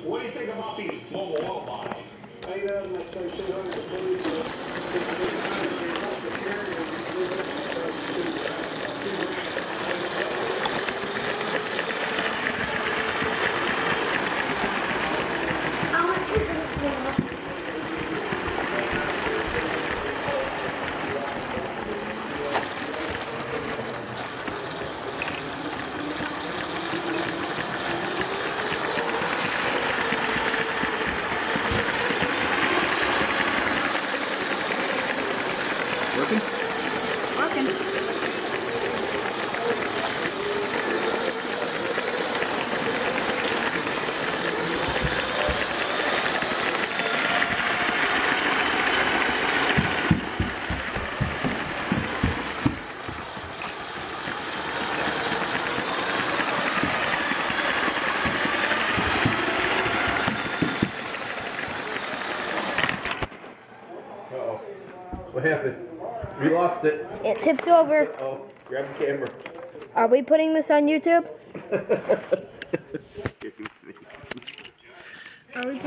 What do you think about these mobile oil buys? I know, like, so shit on the police, Working? Working. Uh-oh. What happened? We lost it. It tipped over. Oh, grab the camera. Are we putting this on YouTube? Are we